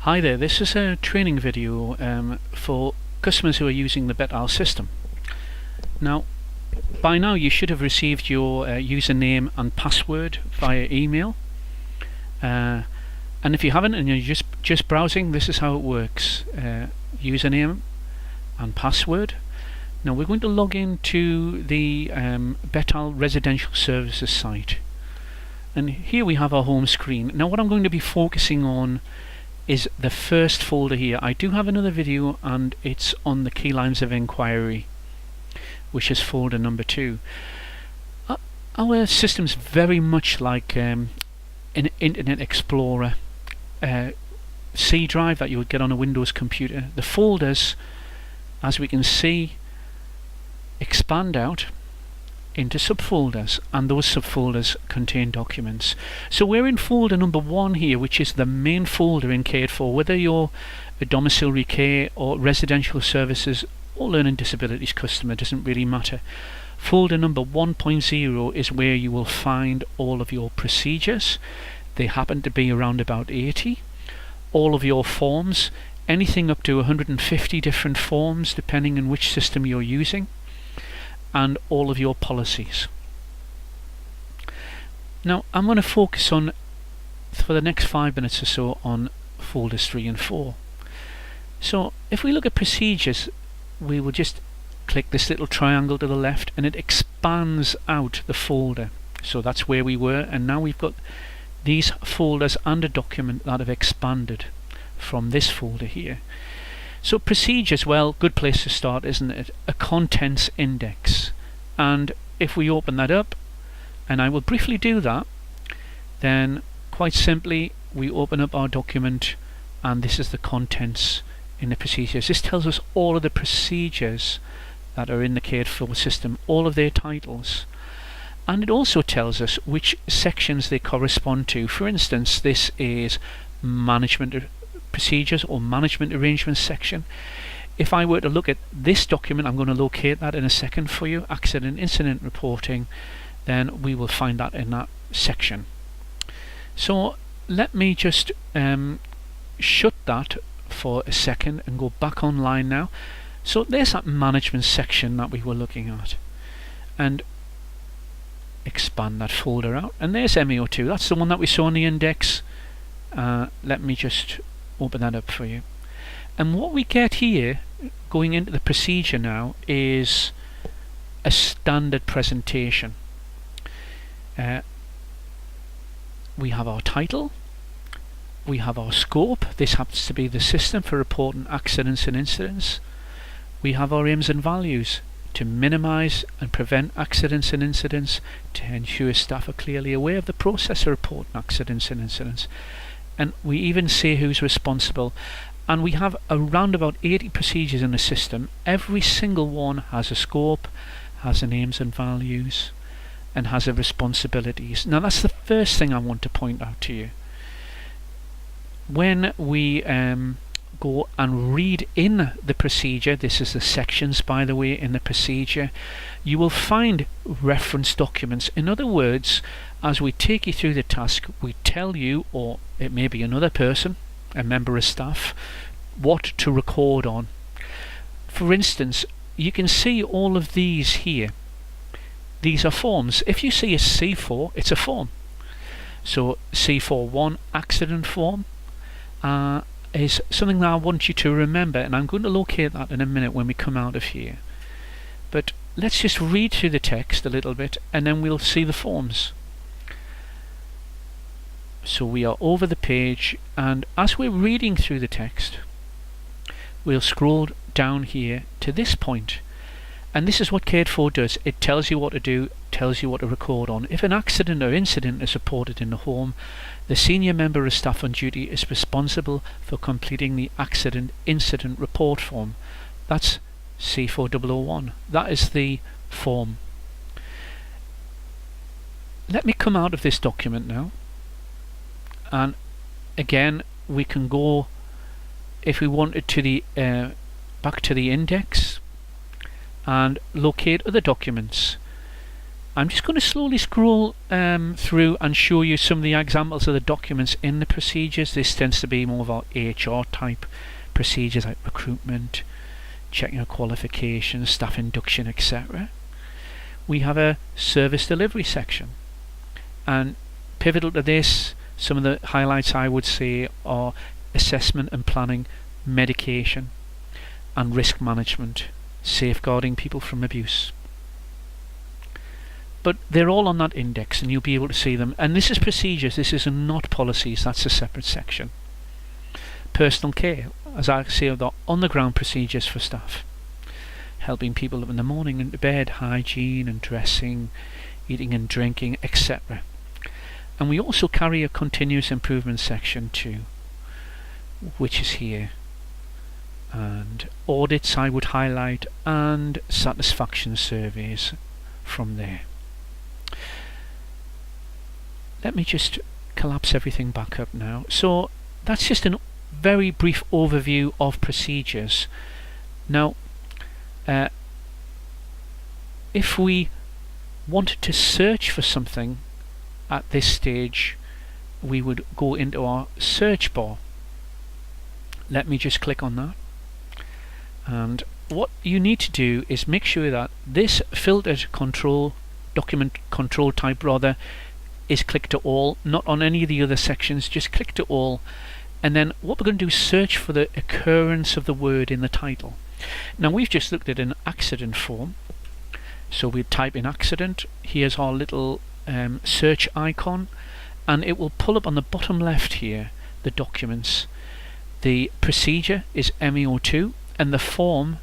Hi there, this is a training video for customers who are using the Bettal system. Now, by now you should have received your username and password via email. And if you haven't and you're just browsing, this is how it works. Username and password. Now we're going to log into the Bettal Residential Services site. And here we have our home screen. Now what I'm going to be focusing on is the first folder here. I do have another video and it's on the key lines of inquiry, which is folder number 2. Our system's very much like an Internet Explorer C drive that you would get on a Windows computer. The folders, as we can see, expand out into subfolders, and those subfolders contain documents. So we're in folder number 1 here, which is the main folder in Cared For, whether you're a domiciliary care or residential services or learning disabilities customer, doesn't really matter. Folder number 1.0 is where you will find all of your procedures. They happen to be around about 80. All of your forms, anything up to 150 different forms depending on which system you're using, and all of your policies. Now I'm going to focus on, for the next 5 minutes or so, on folders 3 and 4. So if we look at procedures, we will just click this little triangle to the left and it expands out the folder. So that's where we were, and now we've got these folders and a document that have expanded from this folder here. So procedures, well, good place to start, isn't it? A contents index. And if we open that up, and I will briefly do that, then quite simply we open up our document and this is the contents in the procedures. This tells us all of the procedures that are in the Cared For system, all of their titles. And it also tells us which sections they correspond to. For instance, this is management procedures or management arrangements section. If I were to look at this document, I'm going to locate that in a second for you, accident incident reporting, then we will find that in that section. So let me just shut that for a second and go back online now. So there's that management section that we were looking at, and expand that folder out, and there's MEO2, that's the one that we saw in the index. Let me just open that up for you, and what we get here going into the procedure now is a standard presentation. We have our title, we have our scope, this happens to be the system for reporting accidents and incidents. We have our aims and values to minimize and prevent accidents and incidents, to ensure staff are clearly aware of the process of reporting accidents and incidents. And we even say who's responsible, and we have around about 80 procedures in the system. Every single one has a scope, has an aims and values, and has a responsibilities. Now that's the first thing I want to point out to you. When we go and read in the procedure, this is the sections, by the way, in the procedure, you will find reference documents. In other words, as we take you through the task, we tell you, or it may be another person, a member of staff, what to record on. For instance, you can see all of these here. These are forms. If you see a C4, it's a form. So C41 accident form is something that I want you to remember, and I'm going to locate that in a minute when we come out of here. But let's just read through the text a little bit and then we'll see the forms. So we are over the page, and as we're reading through the text, we'll scroll down here to this point, and this is what Cared For does. It tells you what to do, tells you what to record on. If an accident or incident is reported in the home, the senior member of staff on duty is responsible for completing the accident incident report form. That's C4001. That is the form. Let me come out of this document now, and again we can go, if we wanted, to the back to the index and locate other documents. I'm just going to slowly scroll through and show you some of the examples of the documents in the procedures. This tends to be more of our HR type procedures like recruitment, checking our qualifications, staff induction, etc. We have a service delivery section, and pivotal to this, some of the highlights I would say are assessment and planning, medication and risk management, safeguarding people from abuse. But they're all on that index and you'll be able to see them. And this is procedures, this is not policies, that's a separate section. Personal care, as I say, are the on the ground procedures for staff. Helping people up in the morning and to bed, hygiene and dressing, eating and drinking, etc. And we also carry a continuous improvement section too, which is here. And audits I would highlight, and satisfaction surveys from there. Let me just collapse everything back up now. So that's just a very brief overview of procedures. Now if we wanted to search for something at this stage, we would go into our search bar. Let me just click on that, and what you need to do is make sure that this filtered control, document control type rather, is click to all, not on any of the other sections, just click to all. And then what we're going to do is search for the occurrence of the word in the title. Now we've just looked at an accident form, so we type in accident. Here's our little search icon, and it will pull up on the bottom left here the documents. The procedure is MEO2, and the form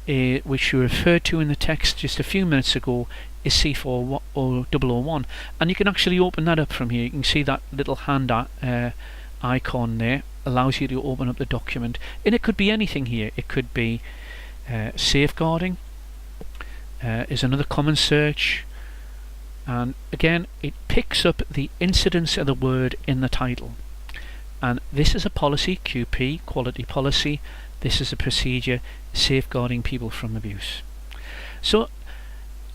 which you referred to in the text just a few minutes ago is C4001, and you can actually open that up from here. You can see that little hand icon there allows you to open up the document, and it could be anything here. It could be safeguarding is another common search, and again it picks up the incidence of the word in the title. And this is a policy, QP, quality policy. This is a procedure, safeguarding people from abuse. So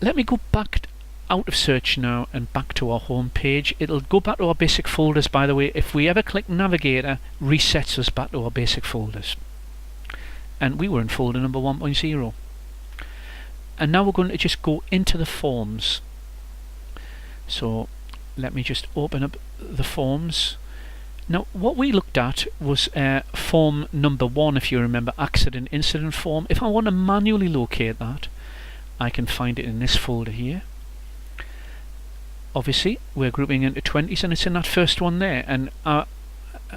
let me go back out of search now and back to our home page. It'll go back to our basic folders, by the way. If we ever click navigator, resets us back to our basic folders. And we were in folder number 1.0. And now we're going to just go into the forms. So let me just open up the forms. Now what we looked at was form number 1, if you remember, accident incident form. If I want to manually locate that, I can find it in this folder here. Obviously we're grouping into 20s, and it's in that first one there. And our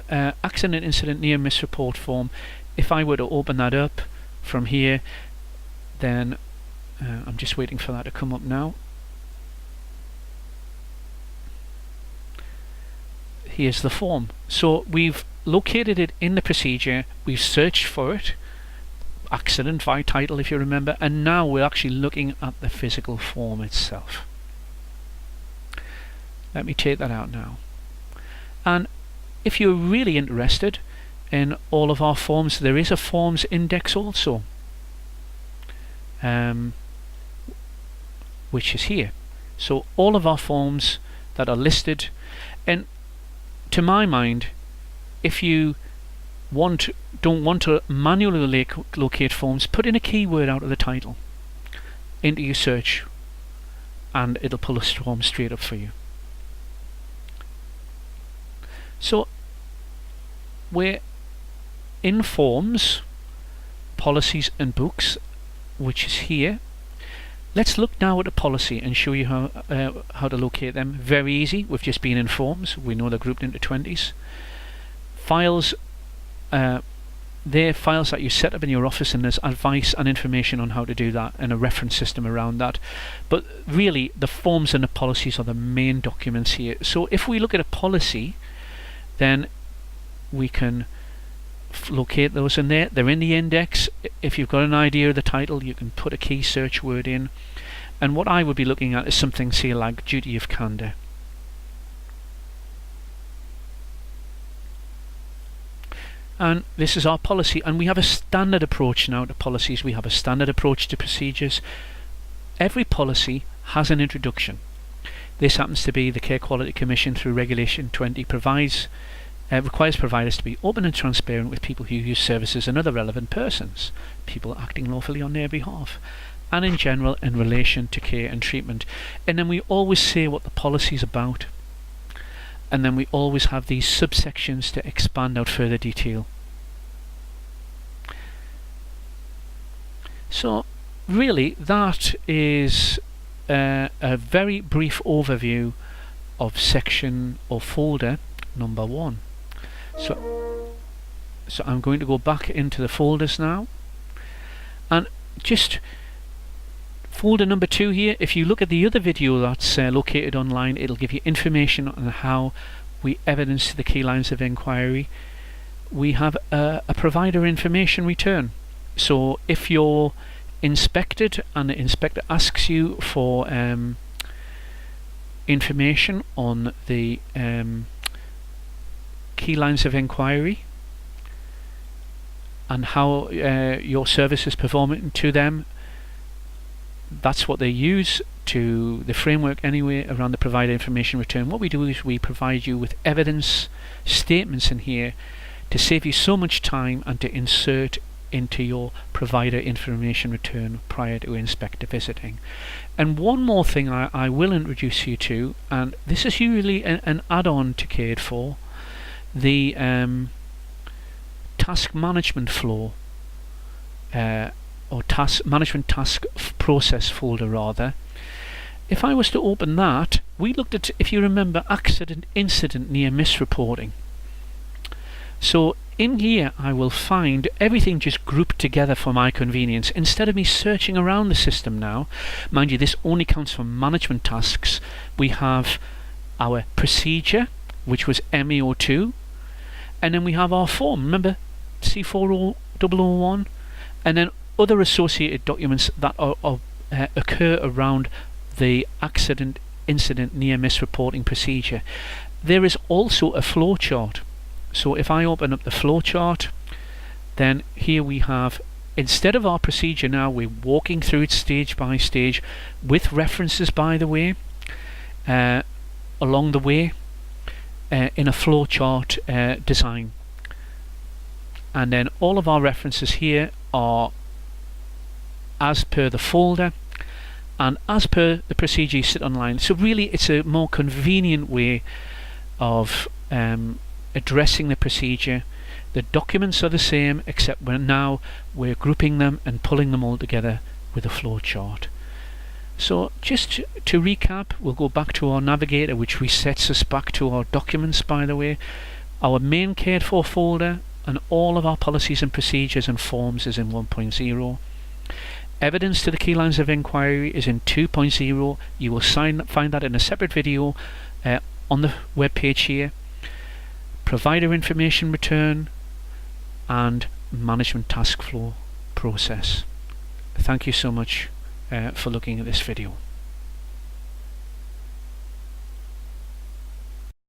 accident incident near miss report form, if I were to open that up from here, then I'm just waiting for that to come up now. Here's the form. So we've located it in the procedure, we've searched for it, accident by title if you remember, and now we're actually looking at the physical form itself. Let me take that out now. And if you're really interested in all of our forms, there is a forms index also, which is here. So all of our forms that are listed, and to my mind, if you don't want to manually locate forms, put in a keyword out of the title into your search, and it'll pull a form straight up for you. So we're in forms, policies and books, which is here. Let's look now at a policy and show you how to locate them. Very easy. We've just been in forms. We know they're grouped into 20s. Files, they're files that you set up in your office, and there's advice and information on how to do that and a reference system around that. But really the forms and the policies are the main documents here. So if we look at a policy, then we can locate those in there. They're in the index. If you've got an idea of the title, you can put a key search word in, and what I would be looking at is something, say, like duty of candour. And this is our policy, and we have a standard approach now to policies. We have a standard approach to procedures. Every policy has an introduction. This happens to be the Care Quality Commission through Regulation 20 requires providers to be open and transparent with people who use services and other relevant persons, people acting lawfully on their behalf, and in general in relation to care and treatment. And then we always say what the policy is about, and then we always have these subsections to expand out further detail. So really that is a very brief overview of section or folder number 1. So I'm going to go back into the folders now, and just folder number 2 here, if you look at the other video that's located online, it'll give you information on how we evidence the key lines of inquiry. We have a provider information return. So if you're inspected and the inspector asks you for information on the key lines of inquiry and how your service is performing to them, that's what they use to the framework anyway around the provider information return. What we do is we provide you with evidence statements in here to save you so much time and to insert into your provider information return prior to inspector visiting. And one more thing I will introduce you to, and this is usually an add-on to Cared for, the task management flow or management task process folder rather. If I was to open that, we looked at, if you remember, accident, incident, near miss reporting. So in here I will find everything just grouped together for my convenience. Instead of me searching around the system now, mind you this only counts for management tasks, we have our procedure, which was MEO2, and then we have our form, remember C4001, and then other associated documents that occur around the accident, incident, near miss reporting procedure. There is also a flow chart. So if I open up the flow chart, then here we have, instead of our procedure now, we're walking through it stage by stage with references, by the way, along the way in a flow chart design. And then all of our references here are as per the folder and as per the procedure you sit online. So really it's a more convenient way of addressing the procedure. The documents are the same, except we're grouping them and pulling them all together with a flow chart. So just to recap, we'll go back to our navigator, which resets us back to our documents, by the way. Our main Cared for folder and all of our policies and procedures and forms is in 1.0. Evidence to the key lines of inquiry is in 2.0. You will find that in a separate video on the web page here. Provider information return and management task flow process. Thank you so much for looking at this video.